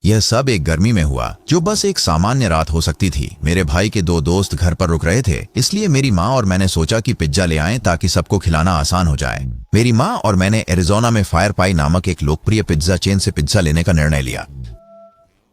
यह सब एक गर्मी में हुआ जो बस एक सामान्य रात हो सकती थी। मेरे भाई के दो दोस्त घर पर रुक रहे थे, इसलिए मेरी माँ और मैंने सोचा कि पिज्जा ले आएं ताकि सबको खिलाना आसान हो जाए। मेरी माँ और मैंने एरिजोना में फायर पाई नामक एक लोकप्रिय पिज्जा चेन से पिज्जा लेने का निर्णय लिया।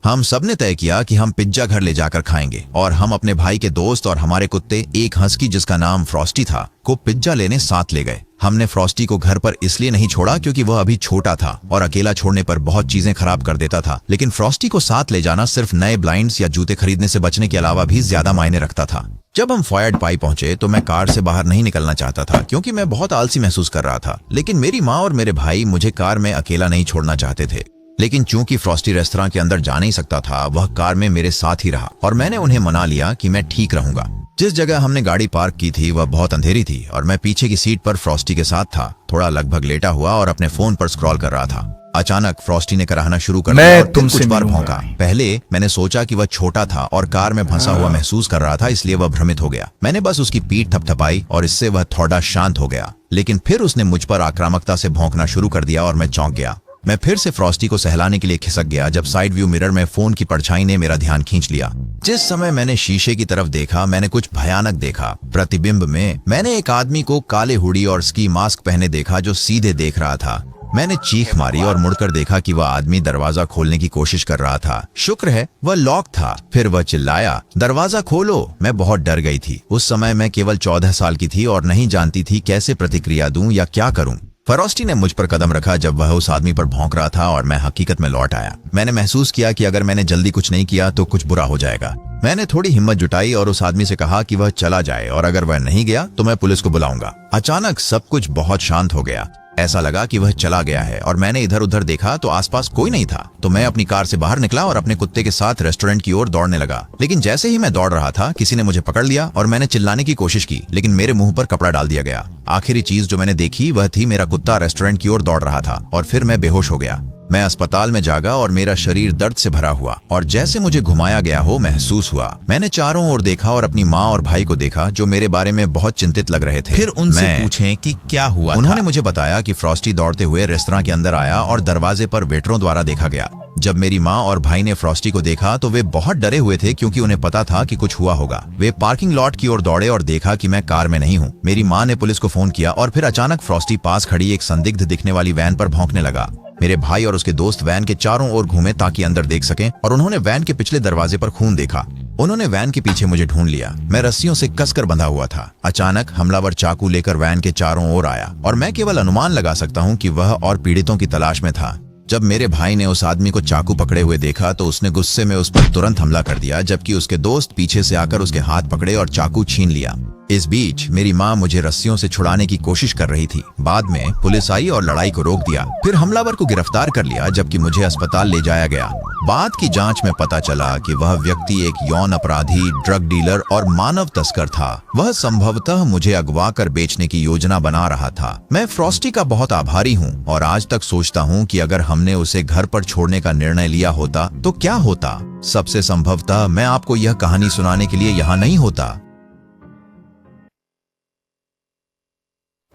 हम सबने तय किया कि हम पिज्जा घर ले जाकर खाएंगे और हम अपने भाई के दोस्त और हमारे कुत्ते एक हस्की जिसका नाम फ्रॉस्टी था को पिज्जा लेने साथ ले गए। हमने फ्रॉस्टी को घर पर इसलिए नहीं छोड़ा क्योंकि वह अभी छोटा था और अकेला छोड़ने पर बहुत चीजें खराब कर देता था, लेकिन फ्रॉस्टी को साथ ले जाना सिर्फ नए ब्लाइंड्स या जूते खरीदने से बचने के अलावा भी ज्यादा मायने रखता था। जब हम फायर पाई पहुंचे तो मैं कार से बाहर नहीं निकलना चाहता था क्योंकि मैं बहुत आलसी महसूस कर रहा था, लेकिन मेरी माँ और मेरे भाई मुझे कार में अकेला नहीं छोड़ना चाहते थे। लेकिन चूंकि फ्रॉस्टी रेस्तरां के अंदर जा नहीं सकता था, वह कार में मेरे साथ ही रहा और मैंने उन्हें मना लिया कि मैं ठीक रहूंगा। जिस जगह हमने गाड़ी पार्क की थी वह बहुत अंधेरी थी और मैं पीछे की सीट पर फ्रॉस्टी के साथ था, थोड़ा लगभग लेटा हुआ और अपने फोन पर स्क्रॉल कर रहा था। अचानक फ्रॉस्टी ने कराहना शुरू कर दिया और कुछ बार भौंका। पहले मैंने सोचा कि वह छोटा था और कार में फंसा हुआ महसूस कर रहा था, इसलिए वह भ्रमित हो गया। मैंने बस उसकी पीठ थपथपाई और इससे वह थोड़ा शांत हो गया, लेकिन फिर उसने मुझ पर आक्रामकता से भौंकना शुरू कर दिया और मैं चौंक गया। मैं फिर से फ्रॉस्टी को सहलाने के लिए खिसक गया जब साइड व्यू मिरर में फोन की परछाई ने मेरा ध्यान खींच लिया। जिस समय मैंने शीशे की तरफ देखा मैंने कुछ भयानक देखा। प्रतिबिंब में मैंने एक आदमी को काले हुडी और स्की मास्क पहने देखा जो सीधे देख रहा था। मैंने चीख मारी और मुड़कर देखा कि वह आदमी दरवाजा खोलने की कोशिश कर रहा था। शुक्र है वह लॉक था। फिर वह चिल्लाया, दरवाजा खोलो। मैं बहुत डर गई थी। उस समय मैं केवल 14 साल की थी और नहीं जानती थी कैसे प्रतिक्रिया दूं या क्या करूं। फ्रॉस्टी ने मुझ पर कदम रखा जब वह उस आदमी पर भौंक रहा था और मैं हकीकत में लौट आया। मैंने महसूस किया कि अगर मैंने जल्दी कुछ नहीं किया तो कुछ बुरा हो जाएगा। मैंने थोड़ी हिम्मत जुटाई और उस आदमी से कहा कि वह चला जाए और अगर वह नहीं गया तो मैं पुलिस को बुलाऊंगा। अचानक सब कुछ बहुत शांत हो गया। ऐसा लगा कि वह चला गया है और मैंने इधर उधर देखा तो आसपास कोई नहीं था। तो मैं अपनी कार से बाहर निकला और अपने कुत्ते के साथ रेस्टोरेंट की ओर दौड़ने लगा। लेकिन जैसे ही मैं दौड़ रहा था किसी ने मुझे पकड़ लिया और मैंने चिल्लाने की कोशिश की, लेकिन मेरे मुंह पर कपड़ा डाल दिया गया। आखिरी चीज जो मैंने देखी वह थी मेरा कुत्ता रेस्टोरेंट की ओर दौड़ रहा था और फिर मैं बेहोश हो गया। मैं अस्पताल में जागा और मेरा शरीर दर्द से भरा हुआ और जैसे मुझे घुमाया गया हो महसूस हुआ। मैंने चारों ओर देखा और अपनी माँ और भाई को देखा जो मेरे बारे में बहुत चिंतित लग रहे थे। फिर उनसे पूछें कि क्या हुआ। उन्होंने मुझे बताया कि फ्रॉस्टी दौड़ते हुए रेस्तरां के अंदर आया और दरवाजे पर वेटरों द्वारा देखा गया। जब मेरी माँ और भाई ने फ्रॉस्टी को देखा तो वे बहुत डरे हुए थे क्योंकि उन्हें पता था कि कुछ हुआ होगा। वे पार्किंग लॉट की ओर दौड़े और देखा कि मैं कार में नहीं हूँ। मेरी माँ ने पुलिस को फोन किया और फिर अचानक फ्रॉस्टी पास खड़ी एक संदिग्ध दिखने वाली वैन पर भौंकने लगा। मेरे भाई और उसके दोस्त वैन के चारों ओर घूमे ताकि अंदर देख सकें और उन्होंने वैन के पिछले दरवाजे पर खून देखा। उन्होंने वैन के पीछे मुझे ढूंढ लिया। मैं रस्सियों से कसकर बंधा हुआ था। अचानक हमलावर चाकू लेकर वैन के चारों ओर आया और मैं केवल अनुमान लगा सकता हूँ कि वह और पीड़ितों की तलाश में था। जब मेरे भाई ने उस आदमी को चाकू पकड़े हुए देखा तो उसने गुस्से में उस पर तुरंत हमला कर दिया, जबकि उसके दोस्त पीछे से आकर उसके हाथ पकड़े और चाकू छीन लिया। इस बीच मेरी माँ मुझे रस्सियों से छुड़ाने की कोशिश कर रही थी। बाद में पुलिस आई और लड़ाई को रोक दिया। फिर हमलावर को गिरफ्तार कर लिया जबकि मुझे अस्पताल ले जाया गया। बाद की जांच में पता चला कि वह व्यक्ति एक यौन अपराधी, ड्रग डीलर और मानव तस्कर था। वह संभवतः मुझे अगवा कर बेचने की योजना बना रहा था। मैं फ्रॉस्टी का बहुत आभारी हूँ और आज तक सोचता हूँ कि अगर हमने उसे घर पर छोड़ने का निर्णय लिया होता तो क्या होता। सबसे संभवतः मैं आपको यह कहानी सुनाने के लिए यहाँ नहीं होता।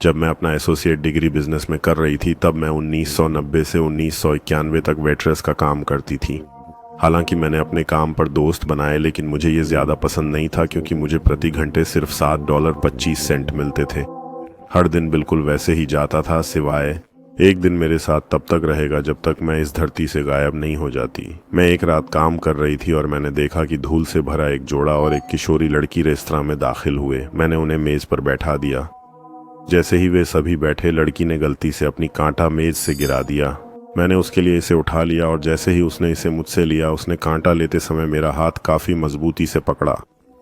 जब मैं अपना एसोसिएट डिग्री बिजनेस में कर रही थी तब मैं 1990 से 1991 तक वेट्रेस का काम करती थी। हालांकि मैंने अपने काम पर दोस्त बनाए, लेकिन मुझे ये ज़्यादा पसंद नहीं था क्योंकि मुझे प्रति घंटे सिर्फ $7.25 मिलते थे। हर दिन बिल्कुल वैसे ही जाता था, सिवाय एक दिन मेरे साथ तब तक रहेगा जब तक मैं इस धरती से गायब नहीं हो जाती। मैं एक रात काम कर रही थी और मैंने देखा कि धूल से भरा एक जोड़ा और एक किशोरी लड़की रेस्तरां में दाखिल हुए। मैंने उन्हें मेज़ पर बैठा दिया। जैसे ही वे सभी बैठे, लड़की ने गलती से अपनी कांटा मेज से गिरा दिया। मैंने उसके लिए इसे उठा लिया और जैसे ही उसने इसे मुझसे लिया, उसने कांटा लेते समय मेरा हाथ काफ़ी मजबूती से पकड़ा।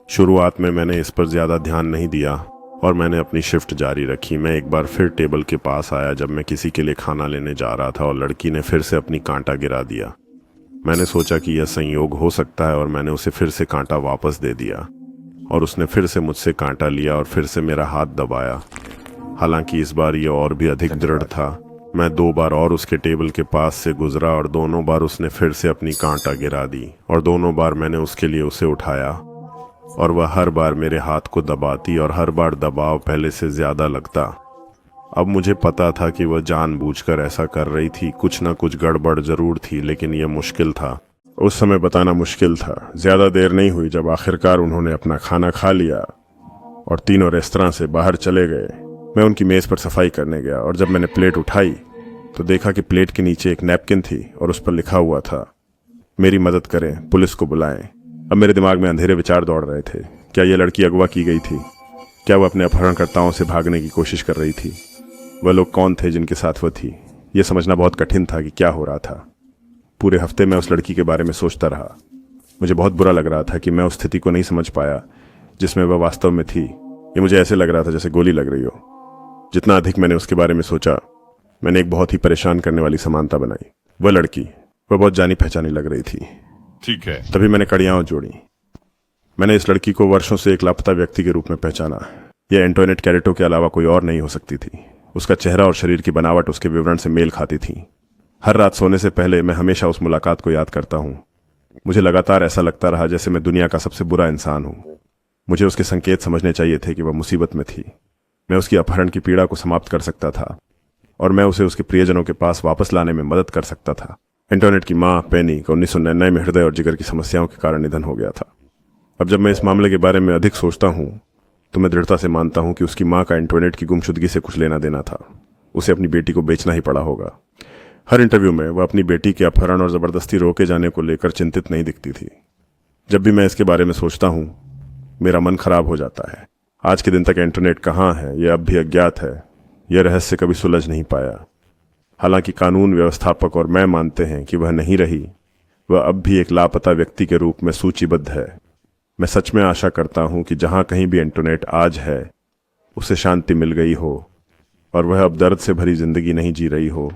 शुरुआत में मैंने इस पर ज़्यादा ध्यान नहीं दिया और मैंने अपनी शिफ्ट जारी रखी। मैं एक बार फिर टेबल के पास आया जब मैं किसी के लिए खाना लेने जा रहा था और लड़की ने फिर से अपनी कांटा गिरा दिया। मैंने सोचा कि यह संयोग हो सकता है और मैंने उसे फिर से कांटा वापस दे दिया और उसने फिर से मुझसे कांटा लिया और फिर से मेरा हाथ दबाया। हालांकि इस बार यह और भी अधिक दृढ़ था। मैं 2 बार और उसके टेबल के पास से गुजरा और दोनों बार उसने फिर से अपनी कांटा गिरा दी और दोनों बार मैंने उसके लिए उसे उठाया और वह हर बार मेरे हाथ को दबाती और हर बार दबाव पहले से ज़्यादा लगता। अब मुझे पता था कि वह जानबूझकर ऐसा कर रही थी। कुछ न कुछ गड़बड़ जरूर थी, लेकिन यह मुश्किल था। उस समय बताना मुश्किल था। ज्यादा देर नहीं हुई जब आखिरकार उन्होंने अपना खाना खा लिया और तीनों रेस्तरां से बाहर चले गए। मैं उनकी मेज पर सफाई करने गया और जब मैंने प्लेट उठाई तो देखा कि प्लेट के नीचे एक नैपकिन थी और उस पर लिखा हुआ था, मेरी मदद करें, पुलिस को बुलाएं। अब मेरे दिमाग में अंधेरे विचार दौड़ रहे थे। क्या यह लड़की अगवा की गई थी? क्या वह अपने अपहरणकर्ताओं से भागने की कोशिश कर रही थी? वह लोग कौन थे जिनके साथ वह थी? यह समझना बहुत कठिन था कि क्या हो रहा था। पूरे हफ्ते मैं उस लड़की के बारे में सोचता रहा। मुझे बहुत बुरा लग रहा था कि मैं उस स्थिति को नहीं समझ पाया जिसमें वह वास्तव में थी। ये मुझे ऐसे लग रहा था जैसे गोली लग रही हो। जितना अधिक मैंने उसके बारे में सोचा, मैंने एक बहुत ही परेशान करने वाली समानता बनाई। वह लड़की, वह बहुत जानी पहचानी लग रही थी। ठीक है। तभी मैंने कड़ियां जोड़ी। मैंने इस लड़की को वर्षों से एक लापता व्यक्ति के रूप में पहचाना। यह एंटोनेट कैरेटो के अलावा कोई और नहीं हो सकती थी। उसका चेहरा और शरीर की बनावट उसके विवरण से मेल खाती थी। हर रात सोने से पहले मैं हमेशा उस मुलाकात को याद करता हूँ। मुझे लगातार ऐसा लगता रहा जैसे मैं दुनिया का सबसे बुरा इंसान हूँ। मुझे उसके संकेत समझने चाहिए थे कि वह मुसीबत में थी। मैं उसकी अपहरण की पीड़ा को समाप्त कर सकता था और मैं उसे उसके प्रियजनों के पास वापस लाने में मदद कर सकता था। एंटोनेट की माँ पेनी का 1999 में हृदय और जिगर की समस्याओं के कारण निधन हो गया था। अब जब मैं इस मामले के बारे में अधिक सोचता हूँ तो मैं दृढ़ता से मानता हूँ कि उसकी माँ का एंटोनेट की गुमशुदगी से कुछ लेना देना था। उसे अपनी बेटी को बेचना ही पड़ा होगा। हर इंटरव्यू में वह अपनी बेटी के अपहरण और जबरदस्ती रोके जाने को लेकर चिंतित नहीं दिखती थी। जब भी मैं इसके बारे में सोचता हूँ मेरा मन खराब हो जाता है। आज के दिन तक एंटरनेट कहाँ है यह अब भी अज्ञात है। यह रहस्य कभी सुलझ नहीं पाया। हालांकि कानून व्यवस्थापक और मैं मानते हैं कि वह नहीं रही, वह अब भी एक लापता व्यक्ति के रूप में सूचीबद्ध है। मैं सच में आशा करता हूं कि जहां कहीं भी एंटरनेट आज है उसे शांति मिल गई हो और वह अब दर्द से भरी जिंदगी नहीं जी रही हो।